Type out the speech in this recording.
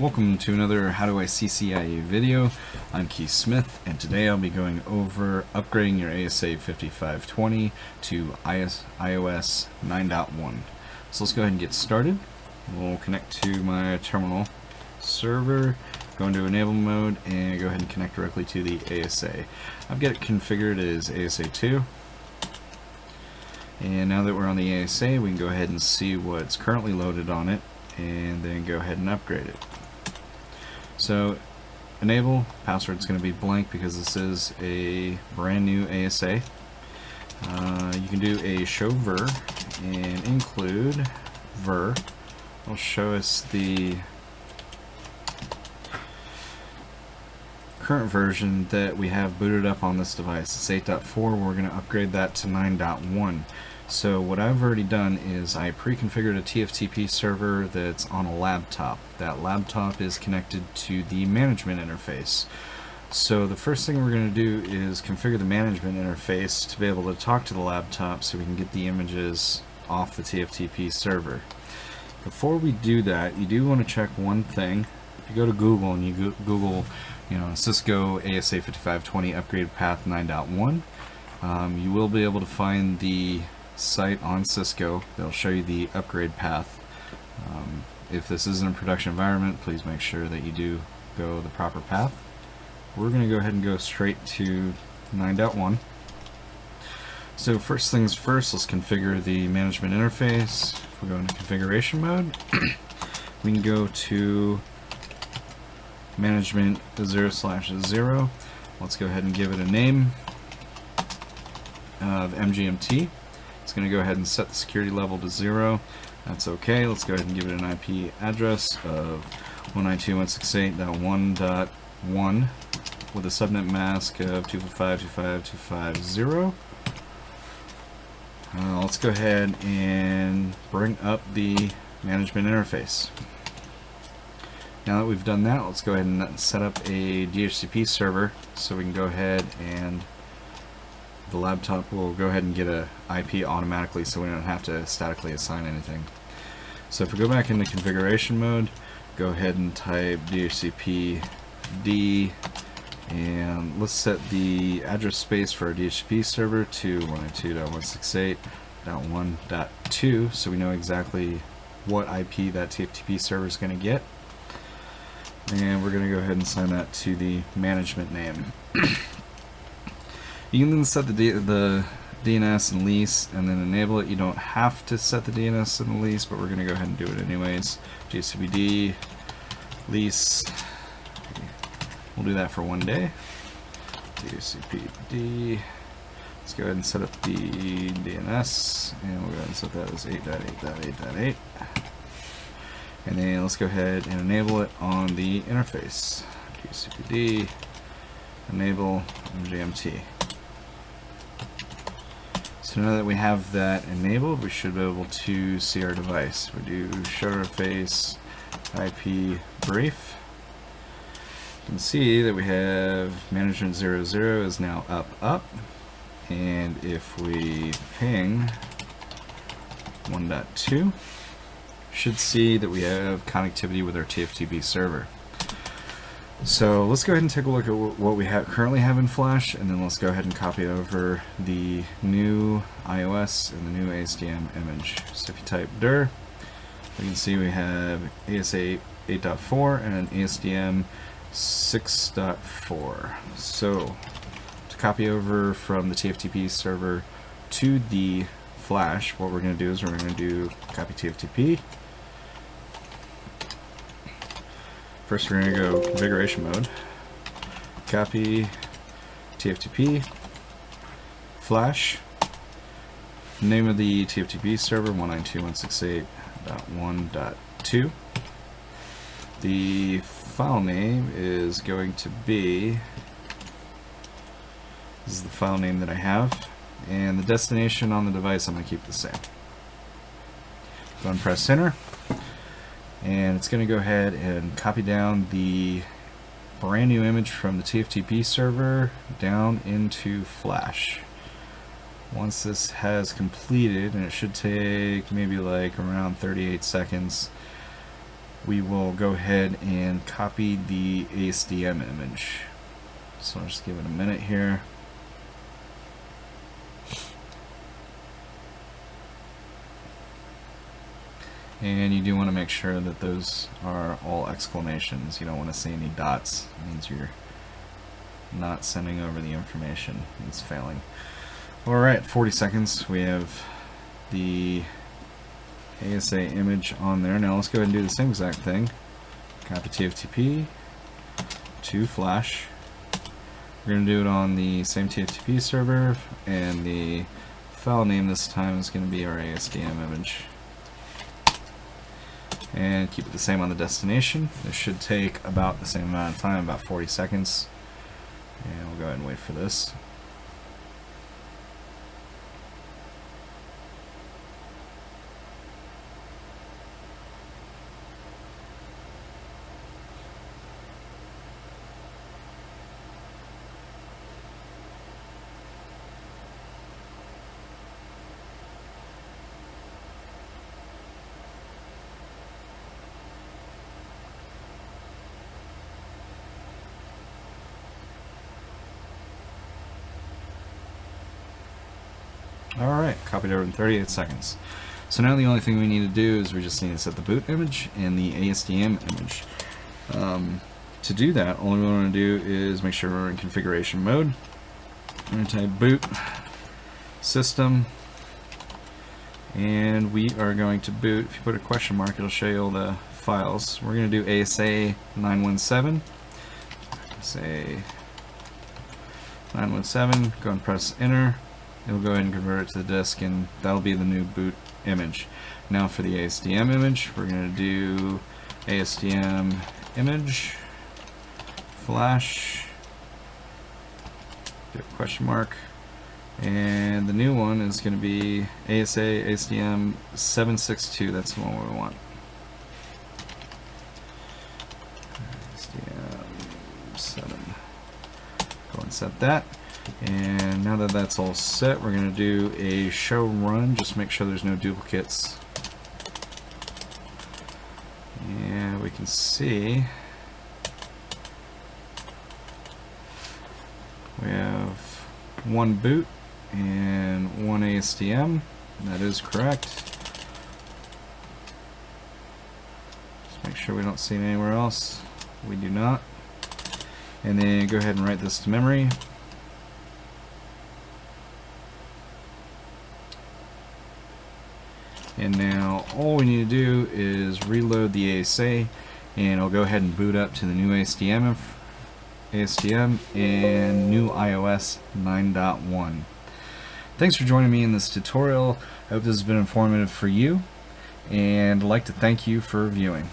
Welcome to another How Do I CCIE video. I'm Keith Smith, and today I'll be going over upgrading your ASA5520 to iOS 9.1. So let's go ahead and get started. We'll connect to my terminal server, go into enable mode, and go ahead and connect directly to the ASA. I've got it configured as ASA2. And now that we're on the ASA, we can go ahead and see what's currently loaded on it, and then go ahead and upgrade it. So enable, password's going to be blank because this is a brand new ASA. You can do a show ver and include ver. It'll show us the current version that we have booted up on this device. It's 8.4. We're going to upgrade that to 9.1. So what I've already done is I pre-configured a TFTP server that's on a laptop. That laptop is connected to the management interface. So the first thing we're going to do is configure the management interface to be able to talk to the laptop so we can get the images off the TFTP server. Before we do that, you do want to check one thing. If you go to Google and you Google, Cisco ASA5520 upgrade path 9.1, you will be able to find the site on Cisco that'll show you the upgrade path. If this isn't a production environment, please make sure that you do go the proper path. We're going to go ahead and go straight to 9.1. So first things first, let's configure the management interface. If we go into configuration mode, we can go to management 0/0. Let's go ahead and give it a name of MGMT. It's going to go ahead and set the security level to 0. That's okay. Let's go ahead and give it an IP address of 192.168.1.1 with a subnet mask of 255.255.250. Let's go ahead and bring up the management interface. Now that we've done that, let's go ahead and set up a DHCP server so we can go ahead and the laptop will go ahead and get a IP automatically so we don't have to statically assign anything. So if we go back into configuration mode, go ahead and type DHCP D, and let's set the address space for our DHCP server to 192.168.1.2 so we know exactly what IP that TFTP server is going to get. And we're going to go ahead and assign that to the management name. You can then set the DNS and lease and then enable it. You don't have to set the DNS and the lease, but we're going to go ahead and do it anyways. DHCPD lease. We'll do that for one day. DHCPD. Let's go ahead and set up the DNS, and we'll go ahead and set that as 8.8.8.8. And then let's go ahead and enable it on the interface. DHCPD enable MGMT. So now that we have that enabled, we should be able to see our device. We do showinterface IP brief. You can see that we have management 00 is now up, and if we ping 1.2, should see that we have connectivity with our TFTP server. So let's go ahead and take a look at what we currently have in Flash, and then let's go ahead and copy over the new iOS and the new ASDM image. So if you type dir, we can see we have ASA 8.4 and an ASDM 6.4. So to copy over from the TFTP server to the Flash, what we're going to do is we're going to do copy TFTP. First we're going to go configuration mode, copy TFTP, Flash, name of the TFTP server 192.168.1.2. The file name is going to be, this is the file name that I have, and the destination on the device I'm going to keep the same. Go and press enter. And it's going to go ahead and copy down the brand new image from the TFTP server down into Flash. Once this has completed, and it should take maybe like around 38 seconds, we will go ahead and copy the ASDM image. So I'll just give it a minute here. And you do want to make sure that those are all exclamations. You don't want to see any dots. It means you're not sending over the information. It's failing. Alright, 40 seconds. We have the ASA image on there. Now let's go ahead and do the same exact thing. Copy TFTP to Flash. We're going to do it on the same TFTP server, and the file name this time is going to be our ASDM image. And keep it the same on the destination. This should take about the same amount of time, about 40 seconds. And we'll go ahead and wait for this. Alright, copied over in 38 seconds. So now the only thing we need to do is we just need to set the boot image and the ASDM image. To do that, all we want to do is make sure we're in configuration mode. We're going to type boot system, and we are going to boot. If you put a question mark, it'll show you all the files. We're going to do ASA520. Say 917, go and press enter. It'll go ahead and convert it to the disk, and that'll be the new boot image. Now for the ASDM image, we're going to do ASDM image flash, do a question mark, and the new one is going to be ASA5520. That's the one we want. ASDM7. Go and set that. And now that that's all set, we're going to do a show run. Just make sure there's no duplicates. And we can see we have one boot and one ASDM. That is correct. Just make sure we don't see it anywhere else. We do not. And then go ahead and write this to memory. And now all we need to do is reload the ASA, and it'll go ahead and boot up to the new ASDM and new iOS 9.1. Thanks for joining me in this tutorial. I hope this has been informative for you, and I'd like to thank you for viewing.